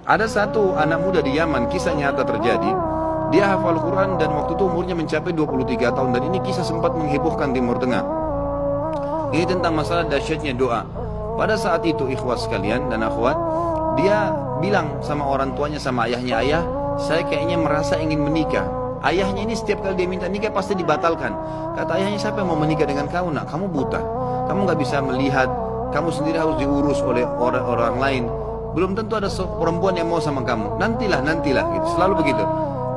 Ada satu anak muda di Yaman, kisah nyata terjadi. Dia hafal Quran dan waktu itu umurnya mencapai 23 tahun. Dan ini kisah sempat menghebohkan Timur Tengah. Ini tentang masalah dahsyatnya doa. Pada saat itu ikhwas sekalian dan akhwat, dia bilang sama orang tuanya, sama ayahnya, ayah, saya kayaknya merasa ingin menikah. Ayahnya ini setiap kali dia minta nikah pasti dibatalkan. Kata ayahnya, siapa yang mau menikah dengan kamu nak? Kamu buta, kamu gak bisa melihat, kamu sendiri harus diurus oleh orang lain. Belum tentu ada perempuan yang mau sama kamu. Nantilah gitu. Selalu begitu.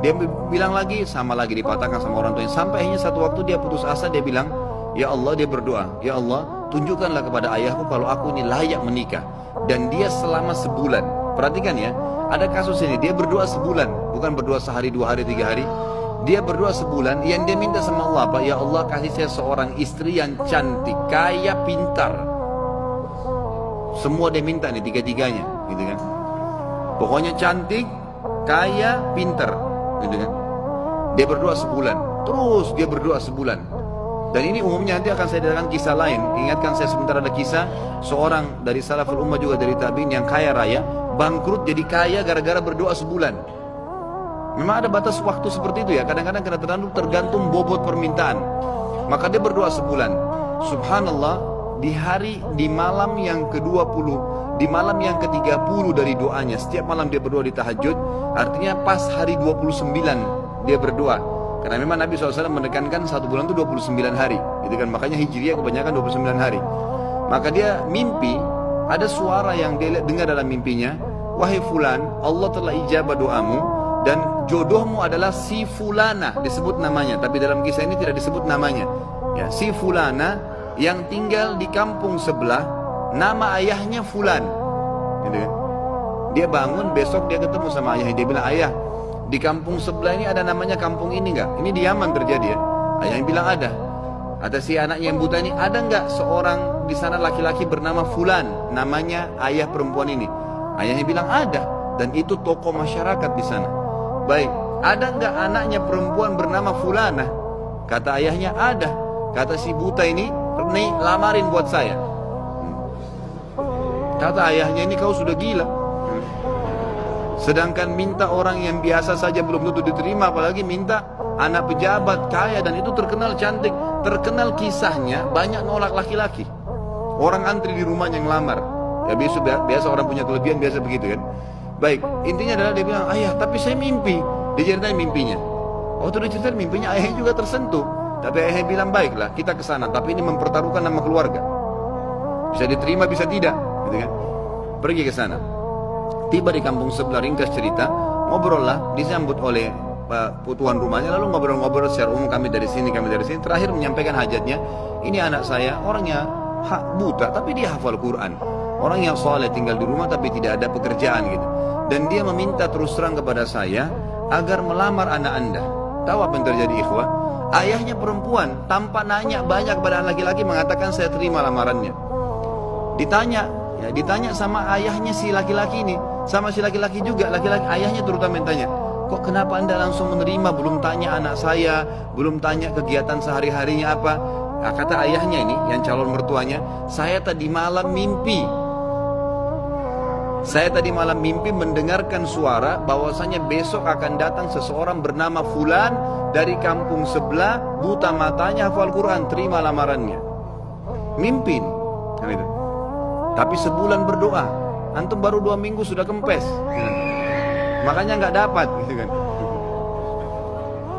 Dia bilang lagi, sama lagi dipatahkan sama orang tuanya. Sampai akhirnya satu waktu dia putus asa, dia bilang, ya Allah, dia berdoa, ya Allah, tunjukkanlah kepada ayahku kalau aku ini layak menikah. Dan dia selama sebulan, perhatikan ya, ada kasus ini, dia berdoa sebulan, bukan berdoa sehari, 2 hari, 3 hari. Dia berdoa sebulan, yang dia minta sama Allah apa? Ya Allah, kasih saya seorang istri yang cantik, kaya, pintar. Semua dia minta nih, tiga-tiganya, gitu kan. Pokoknya cantik, kaya, pintar, gitu kan. Dia berdoa sebulan, terus dia berdoa sebulan. Dan ini umumnya nanti akan saya datangkan kisah lain. Ingatkan saya sebentar, ada kisah seorang dari salaful ummah juga dari tabi'in yang kaya raya, bangkrut jadi kaya gara-gara berdoa sebulan. Memang ada batas waktu seperti itu ya. Kadang-kadang tergantung bobot permintaan. Maka dia berdoa sebulan. Subhanallah, di malam yang ke-20, di malam yang ke-30 dari doanya, setiap malam dia berdoa di tahajud. Artinya pas hari 29 dia berdoa. Karena memang Nabi SAW menekankan 1 bulan itu 29 hari, gitu kan. Makanya Hijriah kebanyakan 29 hari. Maka dia mimpi, ada suara yang dia dengar dalam mimpinya, wahai fulan, Allah telah ijabah doamu dan jodohmu adalah si fulana, disebut namanya, tapi dalam kisah ini tidak disebut namanya. Ya, si fulana yang tinggal di kampung sebelah, nama ayahnya fulan, gitu kan. Dia bangun, besok dia ketemu sama ayahnya, dia bilang, ayah, di kampung sebelah ini ada namanya kampung ini enggak? Ini di Yaman terjadi ya. Ayahnya bilang ada. Ada si anaknya yang buta ini, ada enggak seorang di sana laki-laki bernama fulan, namanya ayah perempuan ini? Ayahnya bilang ada, dan itu tokoh masyarakat di sana. Baik, ada enggak anaknya perempuan bernama fulana? Kata ayahnya ada. Kata si buta ini, nih lamarin buat saya. Kata ayahnya, ini kau sudah gila. Sedangkan minta orang yang biasa saja belum tentu diterima, apalagi minta anak pejabat kaya, dan itu terkenal cantik, terkenal kisahnya banyak nolak laki-laki. Orang antri di rumahnya yang lamar. Ya biasa orang punya kelebihan biasa begitu kan. Baik, intinya adalah dia bilang, ayah, tapi saya mimpi. Dia ceritain mimpinya. Oh, itu dia ceritain mimpinya, ayahnya juga tersentuh. Tapi ayahnya bilang, baiklah, kita ke sana, tapi ini mempertaruhkan nama keluarga. Bisa diterima, bisa tidak, gitu kan. Pergi ke sana. Tiba di kampung sebelah, ringkas cerita, ngobrol lah, disambut oleh tuan rumahnya, lalu ngobrol-ngobrol secara umum, kami dari sini, terakhir menyampaikan hajatnya. Ini anak saya, orangnya buta, tapi dia hafal Quran, orang yang soleh, tinggal di rumah tapi tidak ada pekerjaan gitu. Dan dia meminta terus terang kepada saya agar melamar anak anda. Tahu apa yang terjadi ikhwah? Ayahnya perempuan, tanpa nanya banyak kepada anak laki-laki, mengatakan saya terima lamarannya. Ditanya sama ayahnya si laki-laki ini, sama si laki-laki juga, ayahnya terutama yang tanya, kok kenapa anda langsung menerima, belum tanya anak saya, belum tanya kegiatan sehari-harinya apa? Nah, kata ayahnya ini, yang calon mertuanya, saya tadi malam mimpi mendengarkan suara bahwasanya besok akan datang seseorang bernama fulan dari kampung sebelah, buta matanya, hafal Quran, terima lamarannya. Mimpi ini, kan itu. Tapi sebulan berdoa, antum baru 2 minggu sudah kempes, makanya nggak dapat, gitu kan.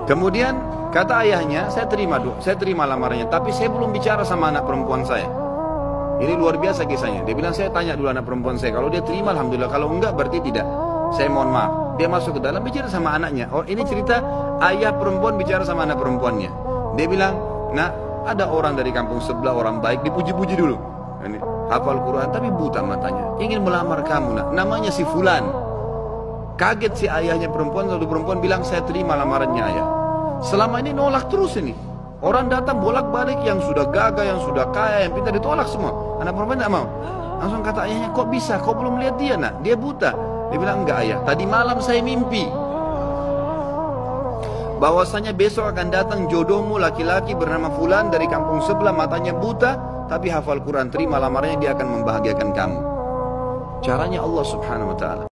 Kemudian kata ayahnya, saya terima lamarannya, tapi saya belum bicara sama anak perempuan saya. Ini luar biasa kisahnya. Dia bilang, saya tanya dulu anak perempuan saya, kalau dia terima alhamdulillah, kalau enggak berarti tidak. Saya mohon maaf. Dia masuk ke dalam, bicara sama anaknya. Oh, ini cerita ayah perempuan bicara sama anak perempuannya. Dia bilang, nah, ada orang dari kampung sebelah, orang baik, dipuji-puji dulu. Ini hafal Quran tapi buta matanya, ingin melamar kamu nak, namanya si fulan. Kaget si ayahnya perempuan, lalu perempuan bilang, saya terima lamarannya ayah. Selama ini nolak terus ini. Orang datang bolak-balik, yang sudah gagah, yang sudah kaya, yang pintar, ditolak semua. Anak perempuan tidak mau. Langsung kata ayahnya, kok bisa? Kau belum lihat dia nak? Dia buta. Dia bilang, enggak ayah, tadi malam saya mimpi bahwasanya besok akan datang jodohmu laki-laki bernama fulan dari kampung sebelah, matanya buta tapi hafal Quran, terima lamarannya, dia akan membahagiakan kamu. Caranya Allah subhanahu wa ta'ala.